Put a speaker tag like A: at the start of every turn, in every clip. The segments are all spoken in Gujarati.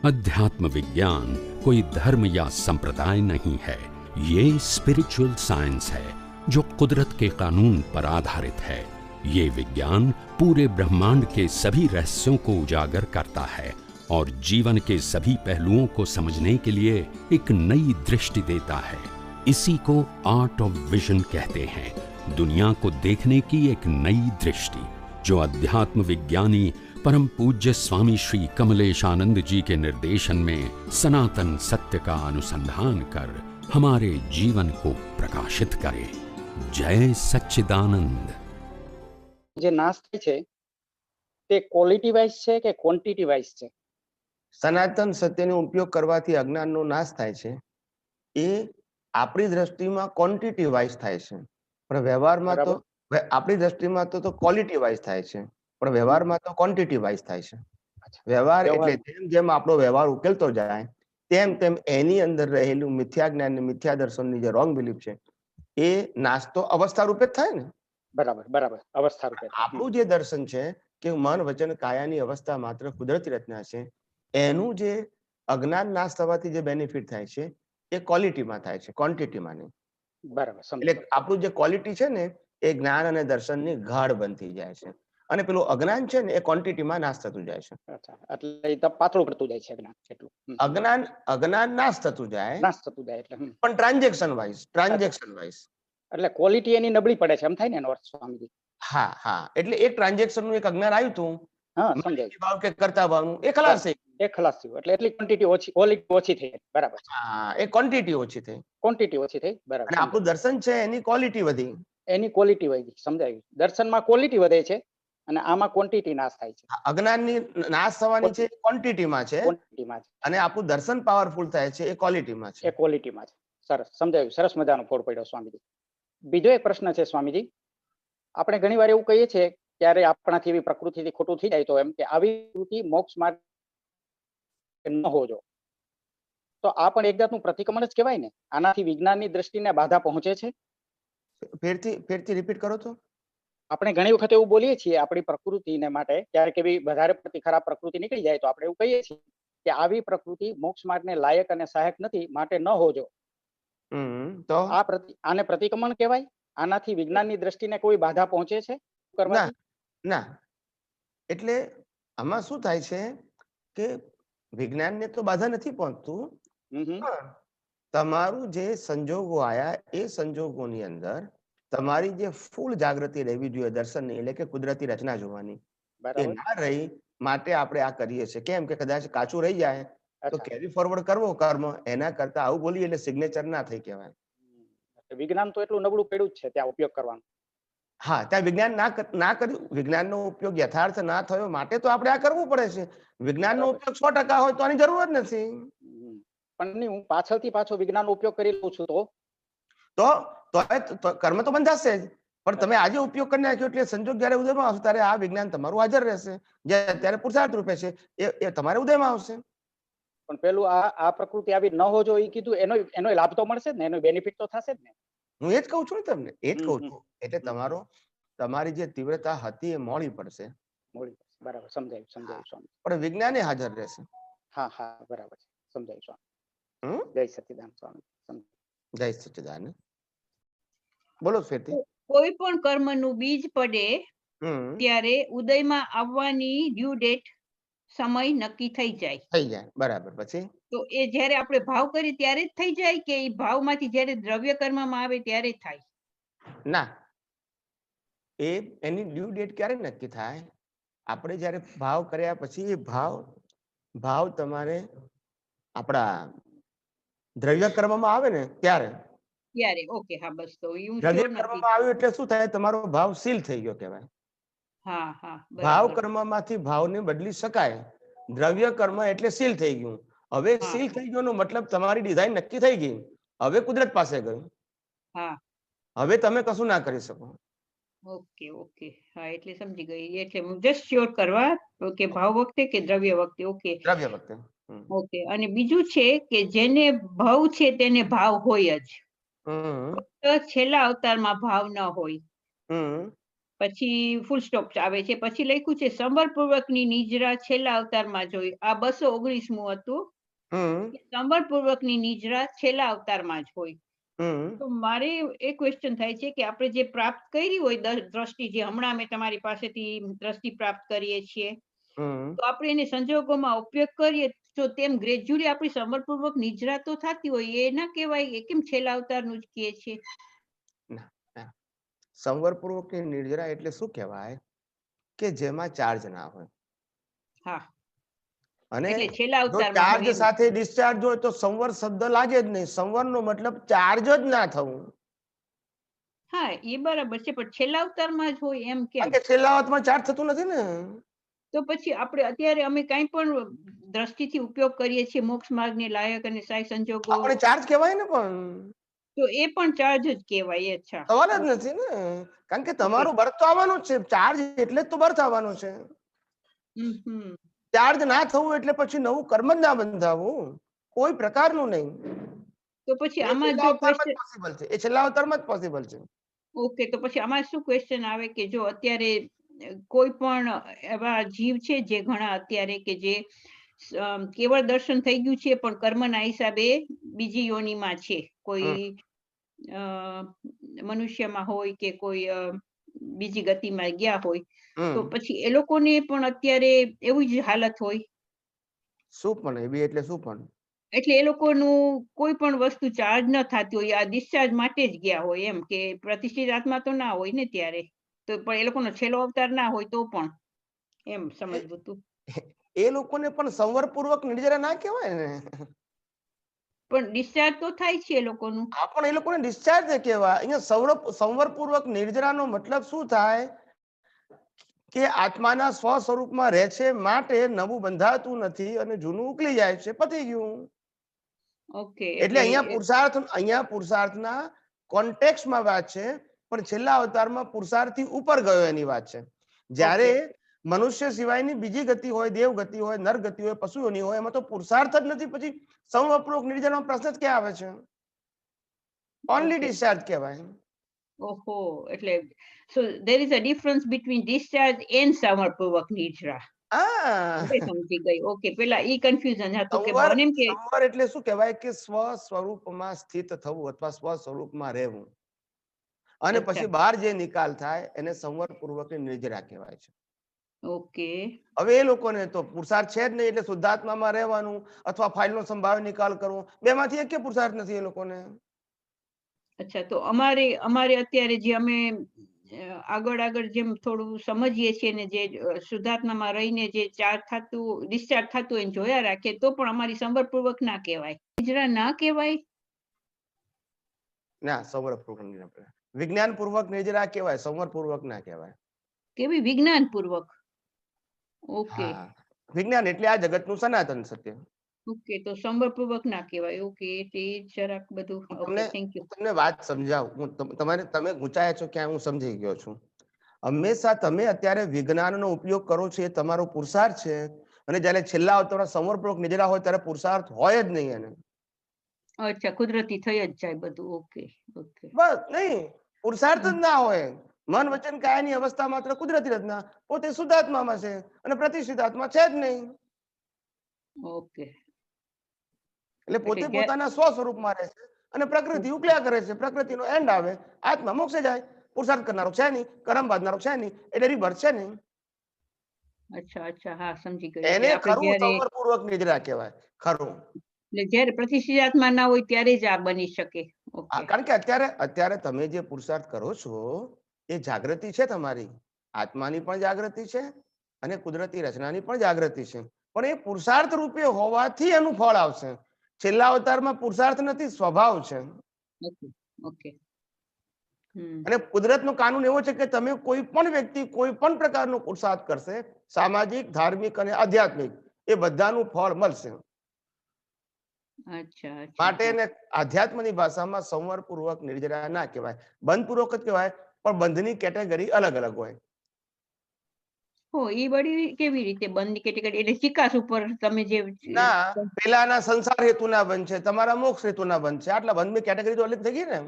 A: अध्यात्म विज्ञान कोई धर्म या संप्रदाय नहीं है, ये स्पिरिचुअल साइंस है जो कुदरत के कानून पर आधारित है। ये विज्ञान पूरे ब्रह्मांड के सभी रहस्यों को उजागर करता है और जीवन के सभी पहलुओं को समझने के लिए एक नई दृष्टि देता है। इसी को आर्ट ऑफ विजन कहते हैं, दुनिया को देखने की एक नई दृष्टि, जो अध्यात्म विज्ञानी परम पूज्य स्वामी श्री कमलेशानंद जी के निर्देशन में सनातन सत्य का अनुसंधान कर हमारे जीवन को प्रकाशित करे। जय सच्चिदानंद।
B: જે નાશ થાય છે તે ક્વોલિટી વાઇઝ છે કે ક્વોન્ટિટી વાઇઝ છે?
C: સનાતન સત્યનો ઉપયોગ કરવાથી અજ્ઞાનનો નાશ થાય છે, એ આપણી દ્રષ્ટિમાં ક્વોન્ટિટી વાઇઝ થાય છે, પણ વ્યવહારમાં તો આપણી દ્રષ્ટિમાં તો ક્વોલિટી વાઇઝ થાય છે, પણ વ્યવહારમાં તો ક્વોન્ટિટી વાઇઝ થાય છે। વ્યવહાર એટલે જેમ જેમ આપણો વ્યવહાર ઉકેલતો જાય તેમ તેમ એની અંદર રહેલું મિથ્યા જ્ઞાન, મિથ્યા દર્શનની જે રોંગ બિલીફ છે એ નાશ તો અવસ્થા રૂપે જ થાય ને।
B: બરાબર બરાબર, અવસ્થા રૂપે।
C: આપણું જે દર્શન છે કે મન વચન કાયાની અવસ્થા માત્ર કુદરતી રચના છે, એનું જે અજ્ઞાન નાશ થવાથી જે બેનિફિટ થાય છે એ ક્વોલિટીમાં થાય છે, ક્વોન્ટિટીમાં નહીં।
B: બરાબર,
C: એટલે આપણું જે ક્વોલિટી છે ને એ જ્ઞાન અને દર્શનની ગાઢ બનતી જાય છે, અને પેલું અજ્ઞાન છે ને એ ક્વોન્ટિટીમાં નાશ થતું જાય છે।
B: એટલે એ તો પાતળું પડતું જાય છે અજ્ઞાન, એટલું
C: અજ્ઞાન નાશ થતું જાય,
B: એટલે
C: પણ ટ્રાન્ઝેક્શન વાઇઝ
B: એટલે ક્વોલિટી એની નબળી પડે છે, એમ થાય ને એનો અર્થ સ્વામીજી?
C: હા હા, એટલે એક ટ્રાન્ઝેક્શન નું એક અજ્ઞાન આવ્યું હતું,
B: હા સમજાય,
C: ભાવ કે કરતા ભાવનું એ ખલાસ થઈ,
B: એ ખલાસ થયું, એટલે એટલી ક્વોન્ટિટી ઓછી, ક્વોલિટી ઓછી થઈ। બરાબર,
C: હા, એ ક્વોન્ટિટી ઓછી થઈ,
B: ક્વોન્ટિટી ઓછી થઈ। બરાબર,
C: અને આપણું દર્શન છે એની ક્વોલિટી વધી,
B: એની ક્વોલિટી વધી, સમજાયું? દર્શનમાં ક્વોલિટી વધે છે અને આમાં ક્વોન્ટિટી નાશ થાય છે।
C: અજ્ઞાનની નાશ થવાની છે ક્વોન્ટિટીમાં છે,
B: ક્વોન્ટિટીમાં છે,
C: અને આપણું દર્શન પાવરફુલ થાય છે એ ક્વોલિટીમાં છે,
B: એ ક્વોલિટીમાં છે। સરસ સમજાયું, સરસ મજાનો ફોડ પડ્યો સ્વામીજી। બીજો એક પ્રશ્ન છે સ્વામીજી, આપણે ઘણીવાર એવું કહીએ છીએ ત્યારે આપણાથી એવી પ્રકૃતિથી ખોટું થઈ જાય તો એમ કે આવી પ્રકૃતિ મોક્ષ માર્ગ ન હોજો, તો આ પણ એક જાતનું પ્રતિક્રમણ જ કહેવાય ને? આનાથી વિજ્ઞાનની દ્રષ્ટિને બાધા પહોંચે છે?
C: ફેરથી રિપીટ કરો તો?
B: આપણે ઘણી વખત એવું બોલીએ છીએ આપણી પ્રકૃતિને માટે, ક્યારેક એવી વધારે પડતી ખરાબ પ્રકૃતિ નીકળી જાય તો આપણે એવું કહીએ છીએ કે આવી પ્રકૃતિ મોક્ષ માર્ગને લાયક અને સહાયક નથી, માટે ન હોજો, તો આને પ્રતિક્રમણ કહેવાય? આનાથી વિજ્ઞાનની દ્રષ્ટિને કોઈ બાધા પહોંચે છે?
C: ના, એટલે આમાં શું થાય છે કે વિજ્ઞાનને તો બાધા નથી પહોંચતું, તમારું જે સંજોગો આયા એ સંજોગોની અંદર તમારી જે ફૂલ જાગૃતિ રહેવી જોઈએ દર્શનની, એટલે કે કુદરતી રચના જોવાની, એ ના રહી માટે આપણે આ કરીએ છીએ। કેમ કે કદાચ કાચું રહી જાય તો કેરી ફોરવર્ડ કરવો કર્મ, એના કરતા આવું બોલીએ એટલે સિગ્નેચર ના થઈ કહેવાય।
B: વિજ્ઞાન તો એટલું નબળું પડ્યું જ છે ત્યાં ઉપયોગ કરવાનો।
C: હા, ત્યાં વિજ્ઞાન ના કર્યું, વિજ્ઞાનનો ઉપયોગ યથાર્થ ના થયો માટે તો આપણે આ કરવું પડે છે। વિજ્ઞાનનો ઉપયોગ 100% હોય તો આની જરૂર જ નથી।
B: પણ હું પાછળથી પાછો વિજ્ઞાનનો ઉપયોગ કરી લઉં છું તો
C: કર્મ તો બંધાશે જ, પણ તમે આજે ઉપયોગ કરી નાખ્યો એટલે સંજોગ જયારે ઉદયમાં આવશે ત્યારે આ વિજ્ઞાન તમારું હાજર રહેશે, જે અત્યારે પુરુષાર્થ રૂપે છે એ તમારે ઉદયમાં આવશે।
B: પણ પેલું આ પ્રકૃતિ આવી ન હોજો એ કીધું, એનો લાભ તો મળશે જ ને, એનો બેનિફિટ તો થશે જ ને?
C: હું એ જ કહું છું ને તમને, એ જ કહું છું, એટલે તમારી જે તીવ્રતા હતી એ મોડી પડશે।
B: બરાબર, સમજાયું સ્વામી,
C: પણ વિજ્ઞાન એ હાજર રહેશે।
B: હા હા, બરાબર, સમજાયું સ્વામી। જય સચ્ચિદાનંદ સ્વામી।
C: જય સચ્ચિદાનંદ। બોલો ફેરથી।
D: કોઈ પણ કર્મનું બીજ પડે ત્યારે ઉદયમાં આવવાની ડ્યુ ડેટ, સમય નક્કી થઈ જાય।
C: બરાબર, પછી
D: તો એ જ્યારે આપણે ભાવ કરી ત્યારે જ થઈ જાય કે એ ભાવમાંથી જ્યારે દ્રવ્ય કર્મમાં આવે ત્યારે થાય?
C: ના, એની ડ્યુ ડેટ ક્યારે નક્કી થાય? આપણે જ્યારે ભાવ કર્યા પછી એ ભાવ તમારે આપણા દ્રવ્ય કર્મમાં આવે ને ત્યારે।
D: ઓકે, હા, બસ તો
C: દ્રવ્ય કર્મમાં આવ્યું એટલે શું થાય? તમારો ભાવ સીલ થઈ ગયો કહેવાય।
D: હા હા,
C: ભાવ કર્મમાંથી ભાવને બદલી શકાય, દ્રવ્ય કર્મ એટલે સીલ થઈ ગયું। હવે સીલ થઈ ગયો નો મતલબ તમારી ડિઝાઇન નક્કી થઈ ગઈ, હવે કુદરત પાસે ગયું, હવે તમે કશું ના કરી શકો।
D: ઓકે ઓકે, હા, એટલે સમજી ગઈ, એટલે હું જસ્ટ શ્યોર કરવા કે ભાવ વખતે કે દ્રવ્ય વખતે? ઓકે,
C: દ્રવ્ય વખતે।
D: ઓકે, અને બીજું છે કે જેને ભાવ છે તેને ભાવ હોય જ, છેલ્લા અવતારમાં ભાવ ન હોય, પછી ફૂલ સ્ટોપ આવે છે, પછી લખ્યું છે સંવરપૂર્વકની નિજરા છેલ્લા અવતારમાં જોઈ. આ 219મું હતું. સંવરપૂર્વકની નિજરા છેલ્લા અવતારમાં જ હોય. તો મારે એ ક્વેશ્ચન થાય છે કે આપણે જે પ્રાપ્ત કરી હોય દ્રષ્ટિ, જે હમણાં અમે તમારી પાસેથી દ્રષ્ટિ પ્રાપ્ત કરીએ છીએ, તો આપણે એને સંજોગોમાં ઉપયોગ કરીએ તો તેમ ગ્રેજ્યુઅલી આપણી સંવરપૂર્વક નિજરા તો થતી હોય, એ ના કહેવાય? એ કેમ છેલ્લા અવતારનું જ કહે છે?
C: સંવરપૂર્વકની નિર્જરા એટલે શું કહેવાય કે જેમાં ચાર્જ ના હોય.
D: હા,
C: અને
D: એટલે છેલ્લા
C: જો
D: અવતારમાં
C: ચાર્જ
D: હોય એમ.
C: સાથે ડિસ્ચાર્જ હોય તો સંવર શબ્દ લાગે જ નહીં. સંવરનો મતલબ ચાર્જ જ ના થવું.
D: હા, એ બરાબર છે, પણ છેલ્લા અવતારમાં જ હોય એમ કેમ?
C: કારણ કે છેલ્લા અવતારમાં ચાર્જ થતું નથી ને.
D: તો પછી આપણે અત્યારે અમે કાંઈ પણ દ્રષ્ટિથી ઉપયોગ કરીએ છીએ મોક્ષ માર્ગને લાયક અને સાય સંજોગો,
C: આપણે ચાર્જ કહેવાય ને, પણ
D: તો એ પણ ચાર્જ જ કહેવાય. અચ્છા,
C: સવાલ જ નથી ને. કારણ કે તમારું બર્થ તો આવવાનું જ છે. ચાર્જ એટલે જ તો બર્થ આવવાનું છે. ચાર્જ ના થવું એટલે પછી નવું કર્મ જ ના બંધાવવું, કોઈ પ્રકારનું નહીં.
D: તો પછી
C: એ
D: આમાં
C: છેલ્લા
D: જો
C: અવતારમાં જ પોસિબલ છે. એ છેલ્લા અવતારમાં જ પોસિબલ છે.
D: ઓકે, તો પછી આમાં શું ક્વેશ્ચન આવે કે જો અત્યારે કોઈ પણ એવા જીવ છે જે ઘણા અત્યારે કે જે કેવળ દર્શન થઈ ગયું છે પણ કર્મના હિસાબે બીજી યોનિમાં છે, કોઈ મનુષ્યમાં હોય કે કોઈ બીજી ગતિમાં ગયા હોય, તો પછી એ લોકોને પણ અત્યારે એવી જ હાલત હોય?
C: શું પણ એવી એટલે શું પણ?
D: એટલે એ લોકોનું કોઈ પણ વસ્તુ ચાર્જ ન થતી હોય, આ ડિસ્ચાર્જ માટે જ ગયા હોય એમ, કે પ્રતિષ્ઠિત આત્મા તો ના હોય ને ત્યારે, તો પણ એ લોકોનો છેલ્લો અવતાર ના હોય તો પણ એમ સમજવું હતું.
C: એ લોકોને પણ સંવરપૂર્વક નિર્જરા ના કહેવાય ને.
D: પણ ડિસ્ચાર્જ તો થાય છે એ લોકોનું.
C: હા, પણ એ લોકોને ડિસ્ચાર્જ કહેવાય. અહીંયા સંવરપૂર્વક નિર્જરાનો મતલબ શું થાય કે આત્માના સ્વ સ્વરૂપમાં રહે છે, માટે નવું બંધાતું નથી અને જૂનું ઉકલી જાય છે, પતી ગયું.
D: ઓકે,
C: એટલે અહીંયા પુરુષાર્થના કોન્ટેક્સ્ટમાં વાત છે, પણ છેલ્લા અવતારમાં પુરુષાર્થથી ઉપર ગયો એની વાત છે. જ્યારે મનુષ્ય સિવાયની બીજી ગતિ હોય, દેવ ગતિ હોય, નર ગતિ હોય, પશુઓની હોય, એમાં તો પુરુષાર્થ જ નથી. પછી સંવરપૂર્વક નિર્જરાનો પ્રશ્ન જ ક્યાં આવે છે? ઓનલી ડિસ્ચાર્જ કહેવાય.
D: ઓહો, એટલે so there is a difference between discharge and સંવરપૂર્વક નિજરા. હવે સમજી ગઈ. ઓકે, પેલા ઈ કન્ફ્યુઝન હતું કે મને એમ કે
C: સંવર એટલે શું કહેવાય કે સ્વ સ્વરૂપમાં સ્થિત થવું અથવા સ્વ સ્વરૂપમાં રહેવું, અને પછી બહાર જે નિકાલ થાય એને સંવરપૂર્વકની નિર્જરા કહેવાય છે.
D: ઓકે,
C: હવે એ લોકોને તો પુરુષાર્થ છે જ નહીં, એટલે શુદ્ધાત્મામાં રહેવાનું અથવા ફાઇલનો સંભાવ્ય નિકાલ કરવો, બેમાંથી એક પુરુષાર્થ નથી એ લોકોને.
D: અચ્છા, તો અમારે અત્યારે જે અમે આગળ જેમ થોડું સમજીએ છીએ ને, જે શુદ્ધાત્મામાં રહીને જે ડિસ્ચાર્જ થતું એને જોયા રાખે, તો પણ અમારી સંવરપૂર્વક ના કહેવાય, નિજરા ના કહેવાય.
C: ના, સંવરપૂર્વક વિજ્ઞાનપૂર્વક નિર્જરા કહેવાય, સંવરપૂર્વક ના કહેવાય.
D: કેવી વિજ્ઞાનપૂર્વક? ઓકે,
C: વિજ્ઞાન એટલે આ જગતનું સનાતન સત્ય.
D: ઓકે, તો સંવરપૂર્વક ના કહેવાય. ઓકે, તે જરાક બધું. Okay, thank you.
C: તમને વાત સમજાવું. તમે ગુંચાયા છો ક્યાં, હું સમજી ગયો છું. હંમેશા તમે અત્યારે વિજ્ઞાનનો ઉપયોગ કરો છો, એ તમારો પુરુષાર્થ છે. અને જયારે છેલ્લા અવતારમાં સંવરપૂર્વક નિજરા હોય ત્યારે પુરુષાર્થ હોય જ નહીં એને.
D: અચ્છા, કુદરતી થઈ જ જાય બધું. ઓકે, ઓકે,
C: બસ નહીં, પુરુષાર્થ જ ના હોય. મન વચન કાયાની અવસ્થા માત્ર કુદરતી રચના, પોતે શુદ્ધાત્મામાં છે અને પ્રતિષ્ઠિત આત્મા છે જ નહીં.
D: ઓકે,
C: એટલે પોતે પોતાના સ્વ સ્વરૂપમાં રહે છે અને પ્રકૃતિ ઉકળ્યા કરે છે. પ્રકૃતિનો એન્ડ આવે, આત્મા મોક્ષે જાય. પુરુષાર્થ કરનારો છે નહીં, કર્મ બાંધનારો છે નહીં, એટલે રિબર્થ છે નહીં.
D: અચ્છા, હા, સમજી ગઈ.
C: એને ખરું સંવરપૂર્વક નિજરા કહેવાય. ખરું
D: એટલે જ્યારે પ્રતિષ્ઠિત આત્મા ના હોય ત્યારે જ આ બની શકે.
C: કારણ કે અત્યારે તમે જે પુરુષાર્થ કરો છો એ જાગૃતિ છે તમારી, આત્માની પણ જાગૃતિ છે અને કુદરતી રચનાની પણ જાગૃતિ છે. પણ એ પુરુષાર્થ રૂપે હોવાથી એનું ફળ આવશે. છેલ્લા અવતારમાં પુરુષાર્થ નથી, સ્વભાવ છે. અને કુદરતનો કાનૂન એવો છે કે તમે કોઈ પણ વ્યક્તિ કોઈ પણ પ્રકારનો પુરુષાર્થ કરશે, સામાજિક, ધાર્મિક અને આધ્યાત્મિક, એ બધાનું ફળ મળશે. માટે એને આધ્યાત્મની ભાષામાં સંવરપૂર્વક નિર્જરા ના કહેવાય, બંધપૂર્વક જ કહેવાય. પણ બંધની કેટેગરી અલગ અલગ હોય.
D: એ વળી કેવી રીતે બંધ કેટેગરી? એટલે ચિકાસ ઉપર તમે જે
C: ના, પેલાના સંસાર હેતુના બંધ છે, તમારા મોક્ષ હેતુના બંધ છે. આટલા બંધની કેટેગરી તો અલગ થઈ ગઈ ને.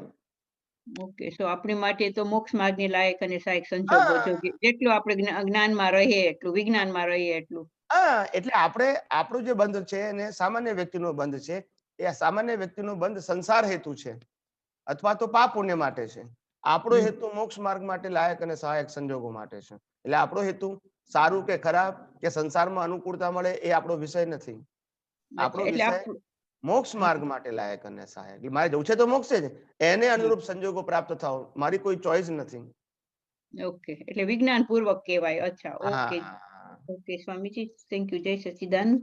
D: ઓકે, સો આપણી માટે તો મોક્ષ માર્ગની લાયક અને સહાયક સંજોગો
C: હા.
D: છે. જેટલું આપણે જ્ઞાનમાં રહીએ એટલું, વિજ્ઞાનમાં રહીએ એટલું.
C: હા, એટલે આપણું જે બંધ છે એને સામાન્ય વ્યક્તિનો બંધ છે. એ સામાન્ય વ્યક્તિનો બંધ સંસાર હેતુ છે અથવા તો પાપ પુણ્ય માટે છે. આપણો હેતુ મોક્ષ માર્ગ માટે લાયક અને સહાયક સંજોગો માટે છે. એટલે આપણો હેતુ સારું કે ખરાબ કે સંસારમાં અનુકૂળતા મળે એ આપણો વિષય નથી. આપણો
D: એટલે
C: વિષય મોક્ષ માર્ગ માટે લાયક અને સહાયક. એટલે મારે જવું છે તો મોક્ષે જ, એને અનુરૂપ સંજોગો પ્રાપ્ત થાવ, મારી કોઈ ચોઈસ નથી.
D: ઓકે, એટલે વિજ્ઞાન પૂર્વક કહેવાય. અચ્છા, ઓકે.
C: હા.
D: Okay Swamiji, thank you. જય સચ્ચિદાનંદ.